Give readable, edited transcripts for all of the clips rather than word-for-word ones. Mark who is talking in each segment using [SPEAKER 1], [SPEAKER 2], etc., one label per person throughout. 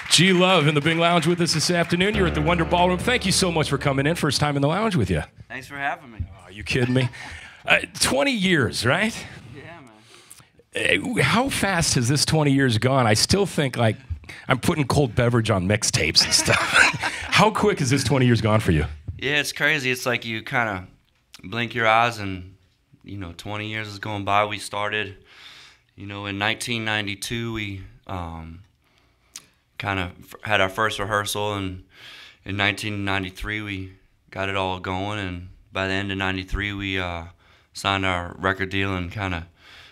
[SPEAKER 1] G Love in the Bing Lounge with us this afternoon. You're at the Wonder Ballroom. Thank you so much for coming in. First time in the lounge with you.
[SPEAKER 2] Thanks for having me.
[SPEAKER 1] Oh, are you kidding me? 20 years, right?
[SPEAKER 2] Yeah, man.
[SPEAKER 1] How fast has this 20 years gone? I still think like I'm putting cold beverage on mixtapes and stuff. How quick has this 20 years gone for you?
[SPEAKER 2] Yeah, it's crazy. It's like you kind of blink your eyes and, 20 years is going by. We started, in 1992, we kind of had our first rehearsal, and in 1993 we got it all going, and by the end of 93 we signed our record deal and kind of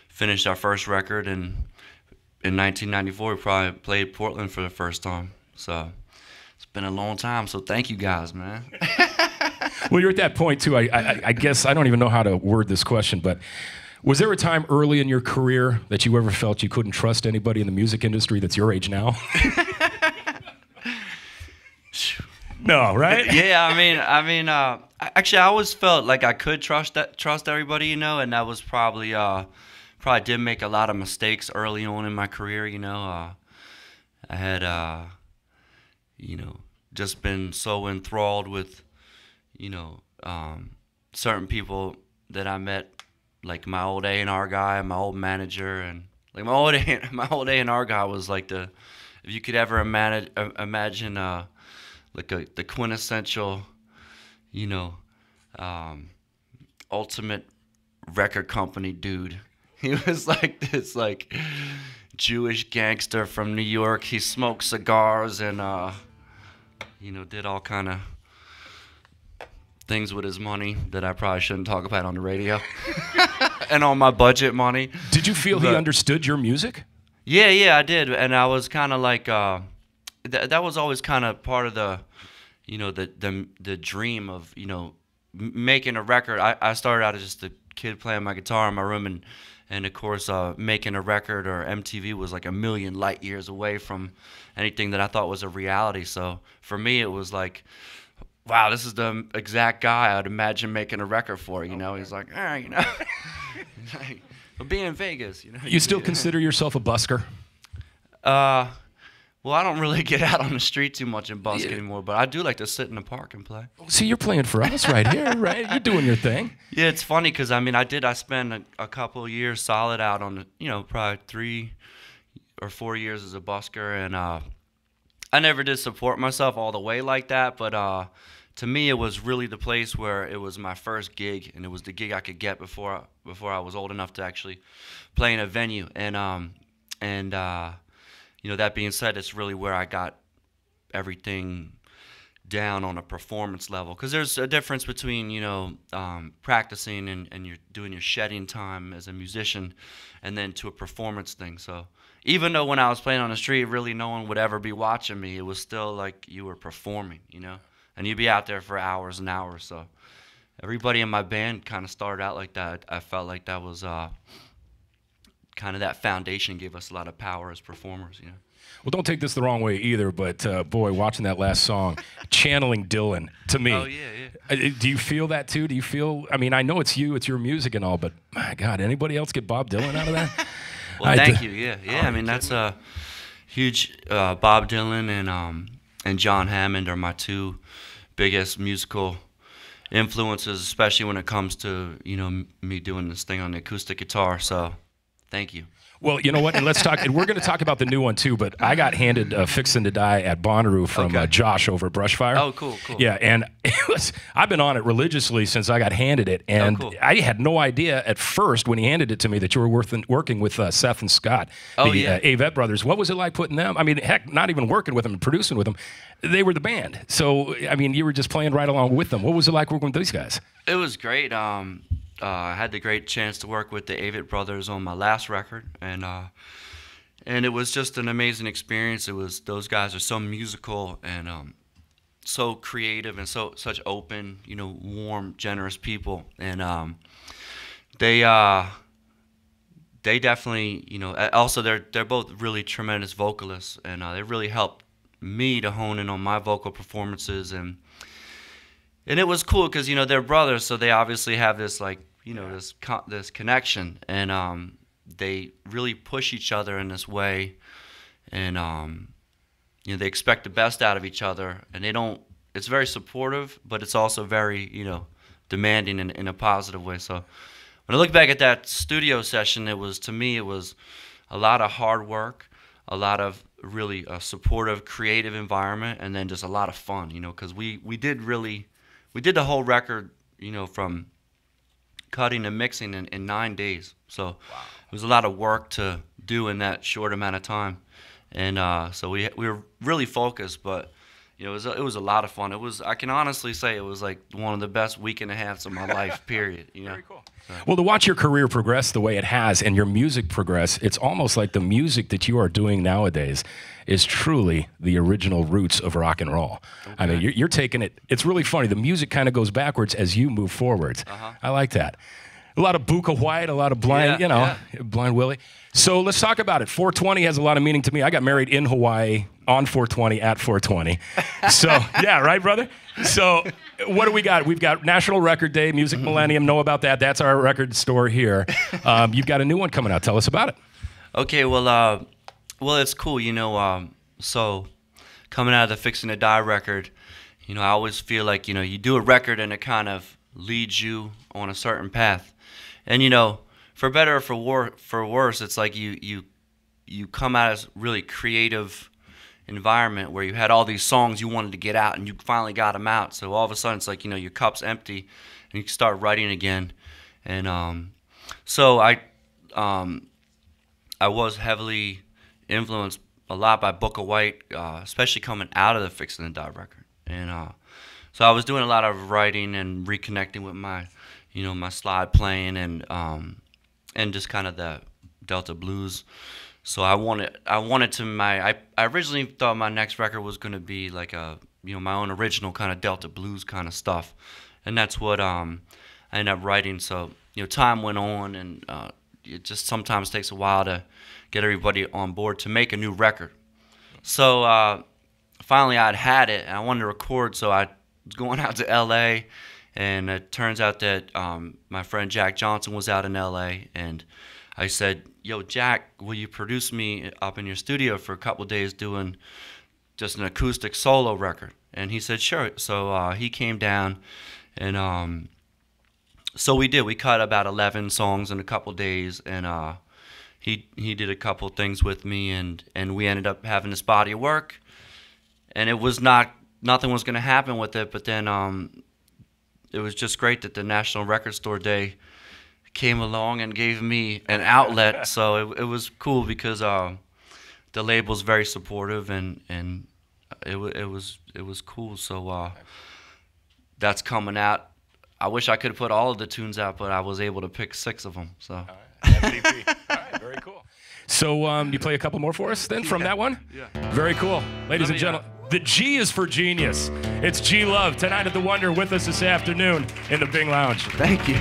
[SPEAKER 2] finished our first record, and in 1994 we probably played Portland for the first time. So it's been a long time, so thank you guys, man.
[SPEAKER 1] Well, you're at that point too. I guess I don't even know how to word this question, but was there a time early in your career that you ever felt you couldn't trust anybody in the music industry that's your age now? No, right?
[SPEAKER 2] Yeah, actually, I always felt like I could trust everybody, and that was probably did make a lot of mistakes early on in my career. I had just been so enthralled with certain people that I met, like my old A&R guy, my old manager, and like my old A&R guy was like if you could ever imagine the quintessential, ultimate record company dude. He was like this Jewish gangster from New York. He smoked cigars and did all kind of things with his money that I probably shouldn't talk about on the radio. And on my budget money.
[SPEAKER 1] Did you feel he understood your music?
[SPEAKER 2] Yeah, I did. And I was kind of like, that was always kind of part of the, the dream of, making a record. I started out as just a kid playing my guitar in my room, and of course, making a record or MTV was like a million light years away from anything that I thought was a reality. So for me, it was like, wow, this is the exact guy I'd imagine making a record for, Okay. He's like, like, we'll be in Vegas,
[SPEAKER 1] You still consider yourself a busker?
[SPEAKER 2] Well, I don't really get out on the street too much and busk anymore, but I do like to sit in the park and play.
[SPEAKER 1] See, you're playing for us right here, right? You're doing your thing.
[SPEAKER 2] Yeah, it's funny because, I spent a couple of years solid out on, probably 3 or 4 years as a busker, and I never did support myself all the way like that, but to me, it was really the place where it was my first gig, and it was the gig I could get before I was old enough to actually play in a venue. And that being said, it's really where I got everything down on a performance level, because there's a difference between practicing and you're doing your shedding time as a musician, and then to a performance thing. So even though when I was playing on the street, really no one would ever be watching me, it was still like you were performing, and you'd be out there for hours and hours. So everybody in my band kind of started out like that. I felt like that was kind of that foundation gave us a lot of power as performers,
[SPEAKER 1] Well, don't take this the wrong way either, but boy, watching that last song, channeling Dylan to me.
[SPEAKER 2] Oh, yeah.
[SPEAKER 1] Do you feel that too? Do you feel, I know it's you, it's your music and all, but my God, anybody else get Bob Dylan out of that?
[SPEAKER 2] Well, thank you, yeah. That's a huge, Bob Dylan and John Hammond are my two biggest musical influences, especially when it comes to, me doing this thing on the acoustic guitar, so thank you.
[SPEAKER 1] Well, you know what? And let's talk. And we're going to talk about the new one too. But I got handed "Fixin' to Die" at Bonnaroo from Josh over at Brushfire.
[SPEAKER 2] Oh, cool.
[SPEAKER 1] Yeah, and I've been on it religiously since I got handed it, and I had no idea at first when he handed it to me that you were working with Seth and Scott, the Avett Brothers. What was it like putting them? Heck, not even working with them and producing with them. They were the band. So, you were just playing right along with them. What was it like working with these guys?
[SPEAKER 2] It was great. I had the great chance to work with the Avett Brothers on my last record, and it was just an amazing experience. Those guys are so musical and so creative and such open, warm, generous people, and they definitely, also they're both really tremendous vocalists, and they really helped me to hone in on my vocal performances, and it was cool because they're brothers, so they obviously have this this connection, and they really push each other in this way, and you know, they expect the best out of each other, and they don't. It's very supportive, but it's also very, you know, demanding in a positive way. So when I look back at that studio session, it was, to me, it was a lot of hard work, a lot of really supportive, creative environment, and then just a lot of fun, you know, because we did the whole record, you know, from cutting and mixing in 9 days. So wow. It was a lot of work to do in that short amount of time, and so we were really focused, but you know, it was a lot of fun. It was, I can honestly say, it was like one of the best week and a halves of my life, period. You know?
[SPEAKER 1] Very cool. Well, to watch your career progress the way it has and your music progress, it's almost like the music that you are doing nowadays is truly the original roots of rock and roll. Okay. I mean, you're taking it. It's really funny. The music kind of goes backwards as you move forwards. I like that. A lot of Buka White, a lot of Blind, you know, Blind Willie. So let's talk about it. 420 has a lot of meaning to me. I got married in Hawaii on 420 at 420. So, yeah, right, brother? So what do we got? We've got National Record Day, Music Millennium. Know about that. That's our record store here. You've got a new one coming out. Tell us about it.
[SPEAKER 2] Okay, well, it's cool. You know, so coming out of the Fixin' to Die record, you know, I always feel like, you know, you do a record and it kind of leads you on a certain path. And, you know, for better or for worse, it's like you come out as really creative environment where you had all these songs you wanted to get out and you finally got them out. So all of a sudden it's like, you know, your cup's empty and you start writing again. And so I was heavily influenced a lot by Buka White, especially coming out of the Fixin' to Die record. And so I was doing a lot of writing and reconnecting with my, you know, my slide playing and just kind of the Delta blues. So I wanted to I originally thought my next record was going to be like a, you know, my own original kind of Delta blues kind of stuff, and that's what I ended up writing. So, you know, time went on, and it just sometimes takes a while to get everybody on board to make a new record. So finally I'd had it, and I wanted to record, so I was going out to L.A., and it turns out that my friend Jack Johnson was out in L.A., and I said, yo, Jack, will you produce me up in your studio for a couple of days doing just an acoustic solo record? And he said, sure. So he came down, and so we did. We cut about 11 songs in a couple of days, and he did a couple of things with me, and we ended up having this body of work. And it was nothing was going to happen with it, but then it was just great that the National Record Store Day came along and gave me an outlet. So it was cool because the label's very supportive, and it was cool. So that's coming out. I wish I could have put all of the tunes out, but I was able to pick 6 of them. So.
[SPEAKER 1] All right, all right, very cool. So you play a couple more for us then from that one?
[SPEAKER 2] Yeah.
[SPEAKER 1] Very cool. Ladies and gentlemen, the G is for genius. It's G Love tonight at the Wonder with us this afternoon in the Bing Lounge.
[SPEAKER 2] Thank you.